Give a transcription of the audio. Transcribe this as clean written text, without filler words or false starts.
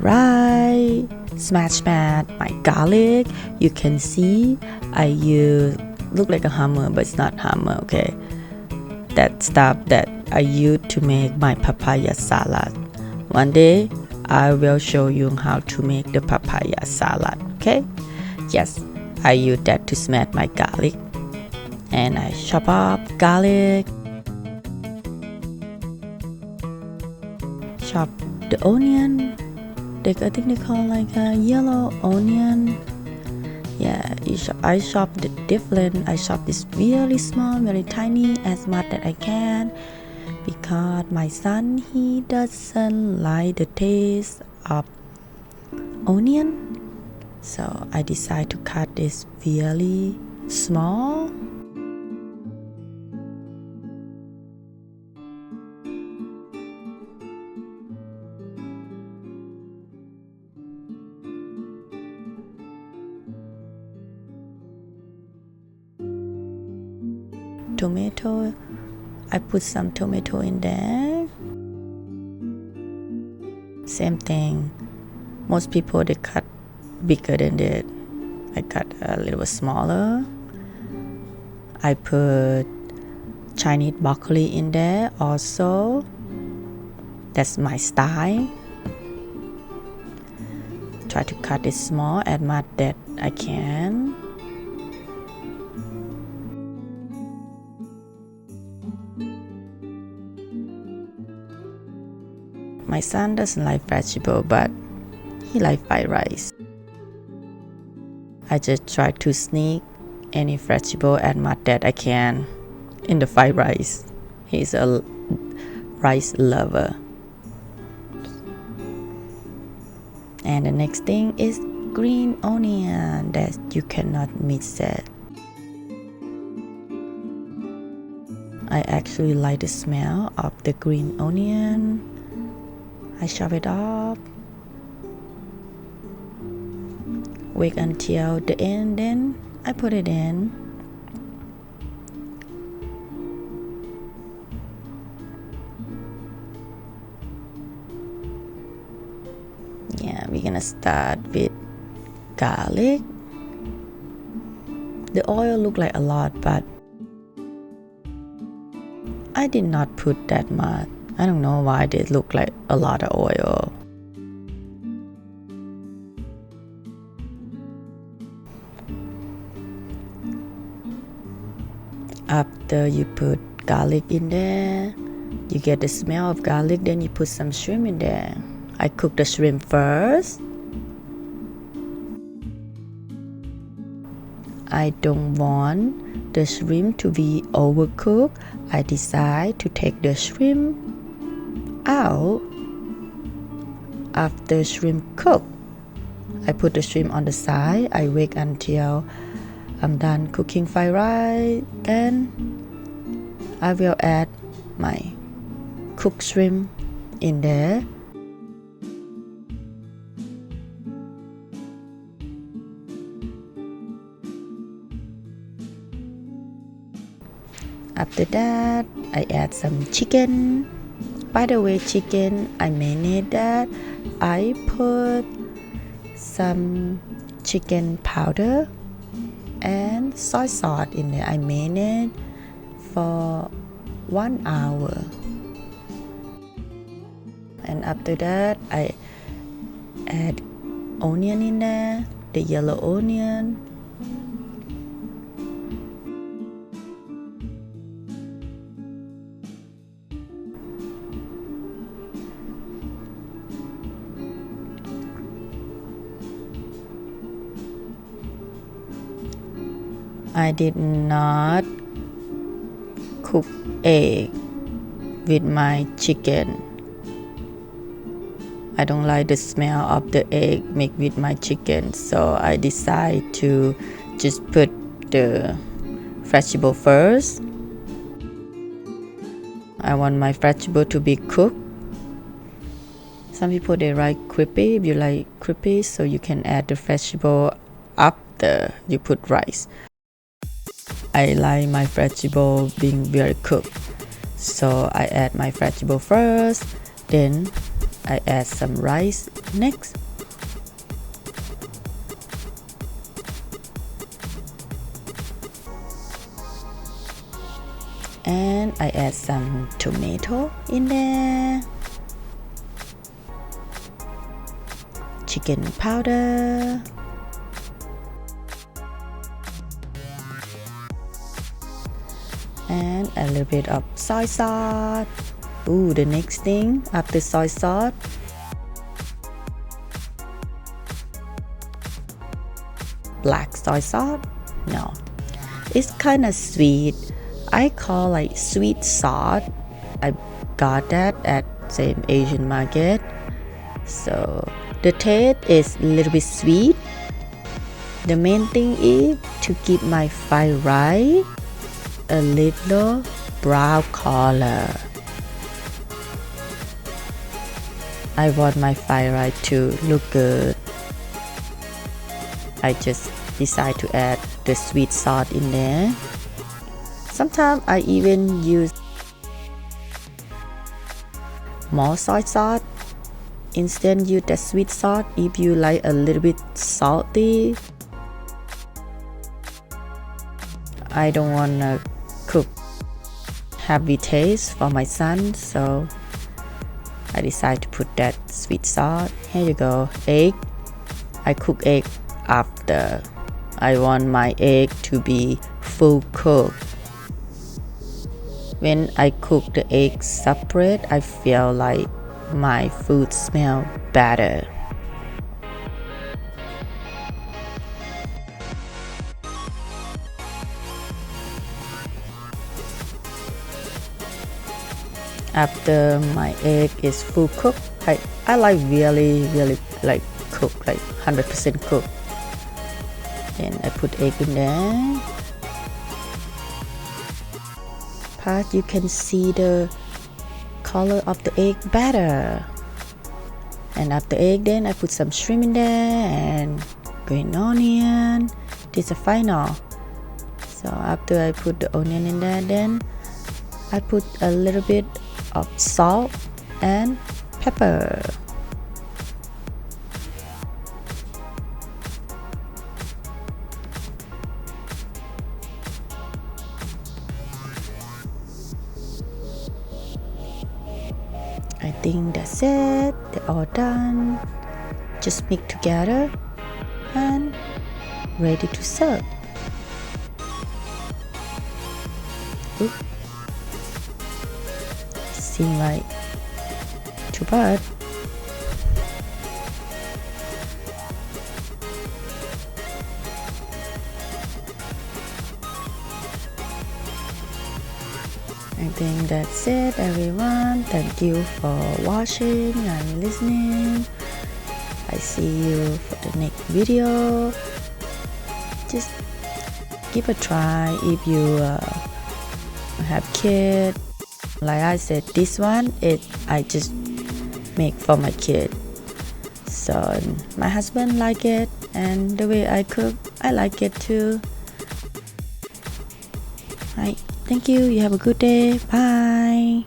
rice, smash my garlic. You can see I use look like a hammer, but it's not hammer, okay? That stuff that I use to make my papaya salad. One day I will show you how to make the papaya salad, okay? Yes, I use that to smash my garlic. And I chop up garlic, chop the onion. I think they call like a yellow onion. Yeah, I chop the different. I chop this really small, very tiny, as much as I can, because my son, he doesn't like the taste of onion. So I decide to cut this really small. Tomato, I put some tomato in there. Same thing. Most people, they cut bigger than that. I cut a little smaller. I put Chinese broccoli in there also. That's my style. Try to cut it small as much that I can. My son doesn't like vegetable, but he likes fried rice. I just try to sneak any vegetable as much that I can in the fried rice. He's a rice lover. And the next thing is green onion that you cannot miss it. I actually like the smell of the green onion. I chop it up. Wait until the end, then I put it in. Yeah, we're gonna start with garlic. The oil look like a lot, but I did not put that much. I don't know why they look like a lot of oil. After you put garlic in there, you get the smell of garlic, then you put some shrimp in there. I cook the shrimp first. I don't want the shrimp to be overcooked. I decide to take the shrimp out after shrimp cook. I put the shrimp on the side. I wait until I'm done cooking fried rice. Then I will add my cooked shrimp in there. After that, I add some chicken. By the way, chicken, I marinate that. I put some chicken powder and soy sauce in there. I marinate for 1 hour. And after that, I add onion in there, the yellow onion. I did not cook egg with my chicken. I don't like the smell of the egg mixed with my chicken, so I decide to just put the vegetable first. I want my vegetable to be cooked. Some people, they like crispy. If you like crispy, so you can add the vegetable after you put rice. I like my vegetable being very cooked, so I add my vegetable first, then I add some rice next. And I add some tomato in there, chicken powder, and a little bit of soy sauce. Ooh, the next thing after soy sauce, black soy sauce. No, it's kind of sweet. I call like sweet sauce. I got that at same Asian market. So the taste is a little bit sweet. The main thing is to keep my fried rice a little brown color. I want my fried rice to look good. I just decide to add the sweet sauce in there. Sometimes I even use more soy sauce instead use the sweet sauce if you like a little bit salty. I don't want to cook heavy taste for my son, so I decide to put that sweet sauce. Here you go. Egg. I cook egg after. I want my egg to be full cooked. When I cook the egg separate, I feel like my food smell better. After my egg is full cooked, I like really like cook, like 100% cooked. Then I put egg in there. Part you can see the color of the egg better. And after egg, then I put some shrimp in there and green onion. This is the final. So after I put the onion in there, then I put a little bit of salt and pepper. I think that's it. They're all done. Just mix together and ready to serve. Oops. Seems like too bad. I think that's it, everyone. Thank you for watching and listening. I see you for the next video. Just give a try if you have kids. Like I said, this one I just make for my kid. So my husband like it, and the way I cook, I like it too. Right. Thank you. You have a good day. Bye.